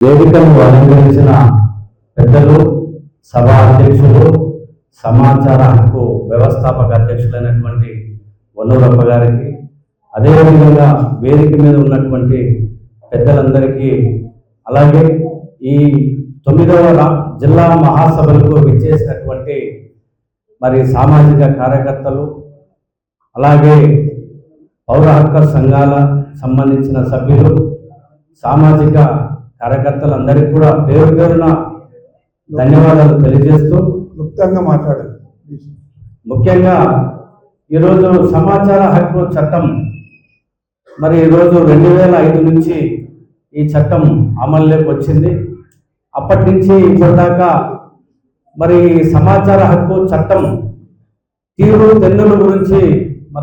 వేదికను అలంకరించిన పెద్దలు, సభా అధ్యక్షులు, సమాచార హక్కు వ్యవస్థాపక అధ్యక్షులైనటువంటి వన్నూరప్ప గారికి, అదేవిధంగా వేదిక మీద ఉన్నటువంటి పెద్దలందరికీ, అలాగే ఈ 9వ జిల్లా మహాసభలకు విచ్చేసినటువంటి సామాజిక కార్యకర్తలు, అలాగే పౌర హక్కు సంఘాల సంబంధించిన సభ్యులు, సామాజిక కార్యకర్తలందరికీ కూడా పేరు పేరున ధన్యవాదాలు తెలియజేస్తూ ముఖ్యంగా ఈరోజు సమాచార హక్కు చట్టం ఈరోజు 2005 నుంచి ఈ చట్టం అమల్లోకి వచ్చింది. అప్పటి నుంచి ఇప్పటిదాకా సమాచార హక్కు చట్టం తీరు తెన్నుల గురించి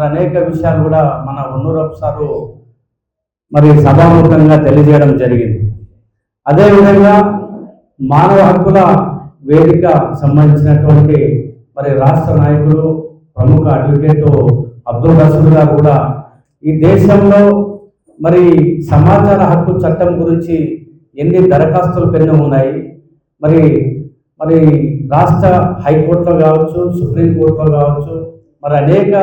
అనేక విషయాలు కూడా మన వన్నూరప్ప సారు సభాముఖంగా తెలియజేయడం జరిగింది. అదేవిధంగా మానవ హక్కుల వేదిక సంబంధించినటువంటి రాష్ట్ర నాయకులు, ప్రముఖ అడ్వకేటు అబ్దుల్ రసూల్ గారు కూడా ఈ దేశంలో సమాచార హక్కు చట్టం గురించి ఎన్ని దరఖాస్తులు పెన్ను ఉన్నాయి, రాష్ట్ర హైకోర్టులో కావచ్చు, సుప్రీంకోర్టులో కావచ్చు, అనేక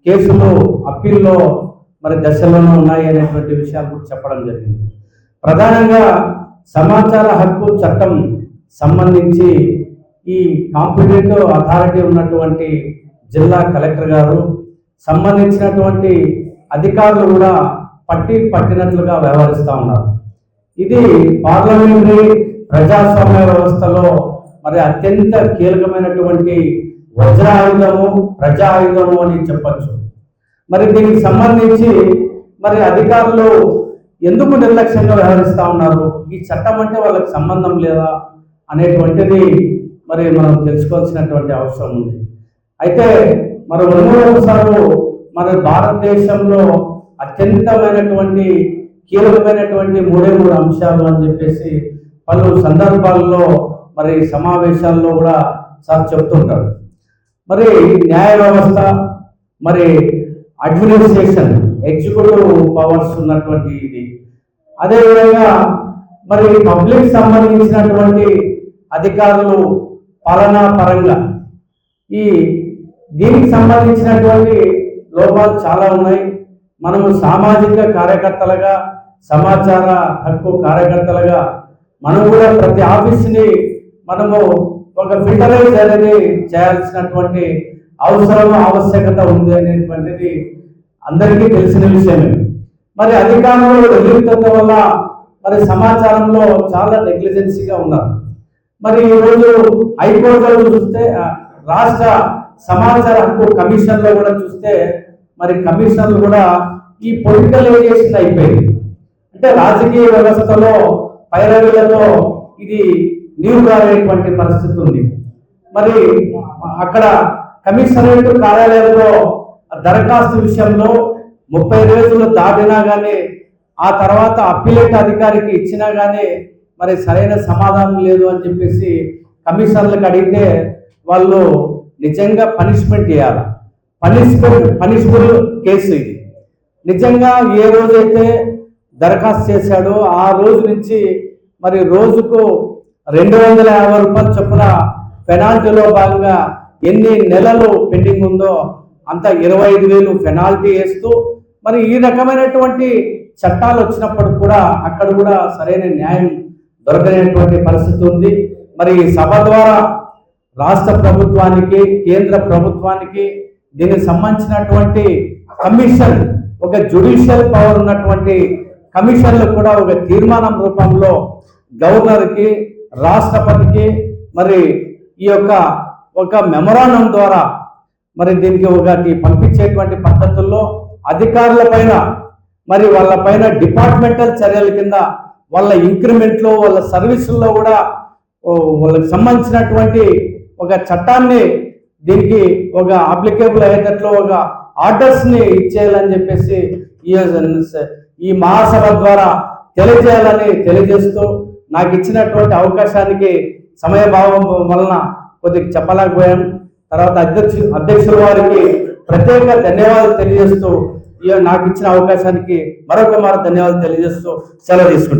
కేసులు అప్పీల్లో దశలోనే ఉన్నాయి అనేటువంటి విషయాలు కూడా చెప్పడం జరిగింది. ప్రధానంగా సమాచార హక్కు చట్టం సంబంధించి ఈ కాంపిటేటివ్ అథారిటీ ఉన్నటువంటి జిల్లా కలెక్టర్ గారు, సంబంధించినటువంటి అధికారులు కూడా పట్టినట్లుగా వ్యవహరిస్తూ ఉన్నారు. ఇది పార్లమెంటరీ ప్రజాస్వామ్య వ్యవస్థలో అత్యంత కీలకమైనటువంటి వజ్రాయుధము, ప్రజా ఆయుధము అని చెప్పచ్చు. దీనికి సంబంధించి అధికారులు ఎందుకు నిర్లక్ష్యంగా వ్యవహరిస్తూ ఉన్నారు, ఈ చట్టం అంటే వాళ్ళకి సంబంధం లేదా అనేటువంటిది మనం తెలుసుకోవాల్సినటువంటి అవసరం ఉంది. అయితే వన్నూరప్ప సారు భారతదేశంలో అత్యంతమైనటువంటి కీలకమైనటువంటి 3 అంశాలు అని చెప్పేసి పలు సందర్భాల్లో సమావేశాల్లో కూడా సార్ చెప్తుంటారు. న్యాయ వ్యవస్థ, అడ్మినిస్ట్రేషన్, ఎగ్జిక్యూటివ్ పవర్స్ ఉన్నటువంటి ఇది, అదేవిధంగా పబ్లిక్ సంబంధించినటువంటి అధికారులు పాలనా పరంగా దీనికి సంబంధించినటువంటి లోపాలు చాలా ఉన్నాయి. మనము సామాజిక కార్యకర్తలుగా, సమాచార హక్కు కార్యకర్తలుగా మనం కూడా ప్రతి ఆఫీస్ని ఒక ఫిల్టరైజ్ అనేది చేయాల్సినటువంటి ఆవశ్యకత ఉంది అనేటువంటిది అందరికీ తెలిసిన విషయమే. అధికారులు నిర్లిప్తత వల్ల సమాచారంలో చాలా నెగ్లిజెన్సీగా ఉన్నారు. ఈరోజు హైకోర్టులో చూస్తే, రాష్ట్ర సమాచార హక్కు కమిషన్లో కూడా చూస్తే కమిషనర్లు కూడా ఈ పొలిటికలైజేషన్ అయిపోయింది. అంటే రాజకీయ వ్యవస్థలో పైరవీలతో ఇది నీరుగారేటువంటి పరిస్థితి ఉంది. అక్కడ కమిషనరేట్ కార్యాలయంలో దరఖాస్తు విషయంలో 30 రోజులు దాటినా కానీ, ఆ తర్వాత అప్పీలేట్ అధికారికి ఇచ్చినా కానీ సరైన సమాధానం లేదు అని చెప్పేసి కమిషనర్లకు అడిగితే వాళ్ళు నిజంగా పనిష్మెంట్ చేయాలి. పనిష్బుల్ కేసు ఇది. నిజంగా ఏ రోజైతే దరఖాస్తు చేశాడో ఆ రోజు నుంచి రోజుకు 250 రూపాయలు చొప్పున పెనాల్టీలో భాగంగా ఎన్ని నెలలు పెండింగ్ ఉందో అంత 25,000 పెనాల్టీ వేస్తూ ఈ రకమైనటువంటి చట్టాలు వచ్చినప్పుడు కూడా అక్కడ కూడా సరైన న్యాయం దొరకనేటువంటి పరిస్థితి ఉంది. సభ ద్వారా రాష్ట్ర ప్రభుత్వానికి, కేంద్ర ప్రభుత్వానికి దీనికి సంబంధించినటువంటి కమిషన్, ఒక జ్యుడిషియల్ పవర్ ఉన్నటువంటి కమిషన్లు కూడా ఒక తీర్మానం రూపంలో గవర్నర్కి, రాష్ట్రపతికి ఈ యొక్క ఒక మెమొరాండం ద్వారా దీనికి ఒకటి పంపించేటువంటి పద్ధతుల్లో అధికారుల పైన వాళ్ళ డిపార్ట్మెంటల్ చర్యల కింద వాళ్ళ ఇంక్రిమెంట్లో, వాళ్ళ సర్వీసుల్లో కూడా వాళ్ళకి సంబంధించినటువంటి ఒక చట్టాన్ని దీనికి ఒక అప్లికేబుల్ అయ్యేటట్లు ఒక ఆర్డర్స్ని ఇచ్చేయాలని చెప్పేసి ఈ మహాసభ ద్వారా తెలియజేస్తూ నాకు ఇచ్చినటువంటి అవకాశానికి సమయభావం వలన కొద్దిగా చెప్పలేకపోయాను. తర్వాత అధ్యక్షుల వారికి ప్రత్యేక ధన్యవాదాలు తెలియజేస్తూ నాకు ఇచ్చిన అవకాశానికి మరొక ధన్యవాదాలు తెలియజేస్తూ సెలవు తీసుకుంటున్నాను.